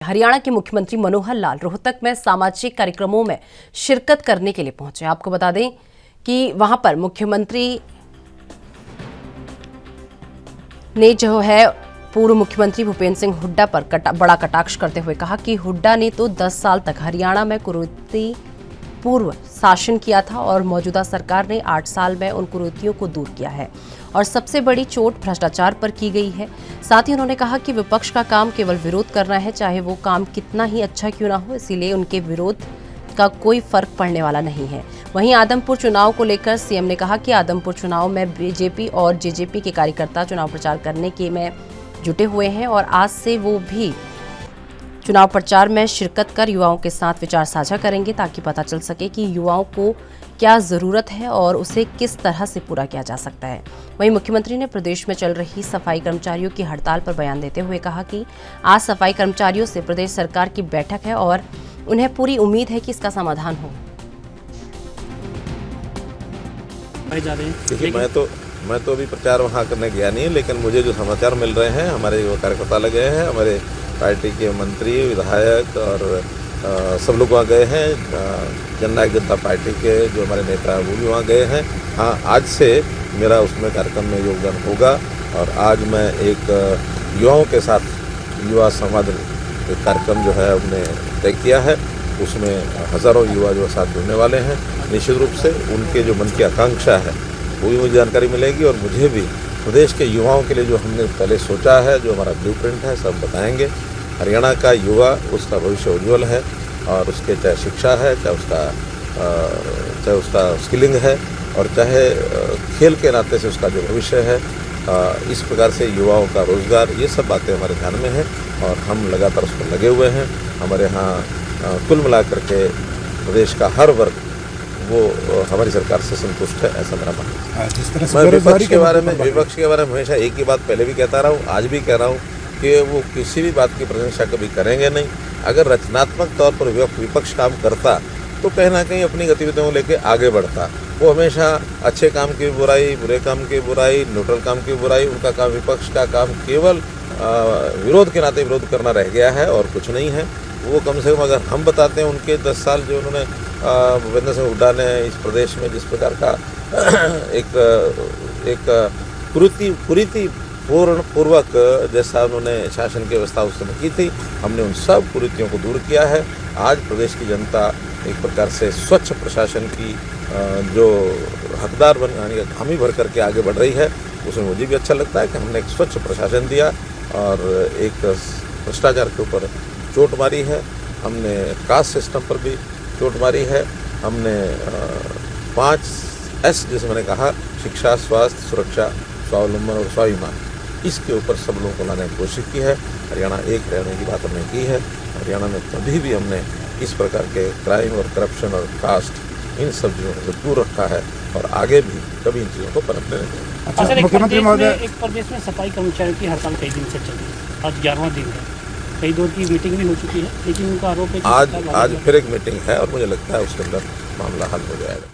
हरियाणा के मुख्यमंत्री मनोहर लाल रोहतक में सामाजिक कार्यक्रमों में शिरकत करने के लिए पहुंचे। आपको बता दें कि वहां पर मुख्यमंत्री ने जो है पूर्व मुख्यमंत्री भूपेंद्र सिंह हुड्डा पर बड़ा कटाक्ष करते हुए कहा कि हुड्डा ने तो 10 साल तक हरियाणा में कुरीति पूर्व शासन किया था और मौजूदा सरकार ने 8 साल में उन कुरीतियों को दूर किया है और सबसे बड़ी चोट भ्रष्टाचार पर की गई है। साथ ही उन्होंने कहा कि विपक्ष का काम केवल विरोध करना है, चाहे वो काम कितना ही अच्छा क्यों ना हो, इसीलिए उनके विरोध का कोई फर्क पड़ने वाला नहीं है। वहीं आदमपुर चुनाव को लेकर सीएम ने कहा कि आदमपुर चुनाव में बीजेपी और जेजेपी के कार्यकर्ता चुनाव प्रचार करने के में जुटे हुए हैं और आज से वो भी चुनाव प्रचार में शिरकत कर युवाओं के साथ विचार साझा करेंगे ताकि पता चल सके कि युवाओं को क्या जरूरत है और उसे किस तरह से पूरा किया जा सकता है। वहीं मुख्यमंत्री ने प्रदेश में चल रही सफाई कर्मचारियों की हड़ताल पर बयान देते हुए कहा कि आज सफाई कर्मचारियों से प्रदेश सरकार की बैठक है और उन्हें पूरी उम्मीद है कि इसका समाधान हो। देखिए, मैं तो अभी प्रचार वहाँ करने गया नहीं, लेकिन मुझे जो समाचार मिल रहे हैं, हमारे जो कार्यकर्ता लगे हैं, हमारे पार्टी के मंत्री विधायक और सब लोग वहाँ गए हैं। जननायक जनता पार्टी के जो हमारे नेता हैं वो भी वहाँ गए हैं। हाँ, आज से मेरा उसमें कार्यक्रम में योगदान होगा और आज मैं एक युवाओं के साथ युवा संवाद कार्यक्रम जो है हमने तय किया है। उसमें हज़ारों युवा जो साथ जुड़ने वाले हैं। निश्चित रूप से उनके जो मन की आकांक्षा है वो भी मुझे जानकारी मिलेगी और मुझे भी प्रदेश के युवाओं के लिए जो हमने पहले सोचा है, जो हमारा ब्लूप्रिंट है, सब बताएंगे। हरियाणा का युवा, उसका भविष्य उज्ज्वल है और उसके चाहे शिक्षा है, चाहे उसका स्किलिंग है और चाहे खेल के नाते से उसका जो भविष्य है, इस प्रकार से युवाओं का रोजगार, ये सब बातें हमारे ध्यान में हैं और हम लगातार उस पर लगे हुए हैं। हमारे यहाँ कुल मिलाकर के प्रदेश का हर वर्ग वो हमारी सरकार से संतुष्ट है, ऐसा मेरा मानना है। मैं विपक्ष के बारे में हमेशा एक ही बात पहले भी कहता रहा हूँ, आज भी कह रहा हूँ कि वो किसी भी बात की प्रशंसा कभी करेंगे नहीं। अगर रचनात्मक तौर पर विपक्ष काम करता तो कहीं ना कहीं अपनी गतिविधियों को लेकर आगे बढ़ता। वो हमेशा अच्छे काम की बुराई, बुरे काम की बुराई, न्यूट्रल काम की बुराई, उनका काम, विपक्ष का काम केवल विरोध के नाते विरोध करना रह गया है और कुछ नहीं है। वो कम से कम अगर हम बताते हैं उनके 10 साल जो उन्होंने भूपेंद्र सिंह हुड्डा ने इस प्रदेश में जिस प्रकार का एक कुरीति पूर्वक जैसा उन्होंने शासन की व्यवस्था उस समय की थी, हमने उन सब कुरीतियों को दूर किया है। आज प्रदेश की जनता एक प्रकार से स्वच्छ प्रशासन की जो हकदार बनाने का हामी भर करके आगे बढ़ रही है। उसमें मुझे भी अच्छा लगता है कि हमने एक स्वच्छ प्रशासन दिया और एक भ्रष्टाचार के ऊपर चोट मारी है। हमने कास्ट सिस्टम पर भी चोट मारी है। हमने 5S जैसे मैंने कहा, शिक्षा, स्वास्थ्य, सुरक्षा, स्वावलंबन और स्वाभिमान, इसके ऊपर सब लोगों को लाने की कोशिश की है। हरियाणा एक रहने की बात हमने की है। हरियाणा में कभी भी हमने इस प्रकार के क्राइम और करप्शन और कास्ट, इन सब चीज़ों से दूर रखा है और आगे भी कभी इन चीज़ों को पनपने नहीं देंगे। अच्छा, मुख्यमंत्री महोदय, एक प्रदेश में सफाई कर्मचारियों की हड़ताल कई दिन से चल रही है, आज 11वां दिन है। कई दौर की मीटिंग भी हो चुकी है, लेकिन उनका आरोप है कि आज फिर एक मीटिंग है और मुझे लगता है उसके अंदर मामला हल हो जाएगा।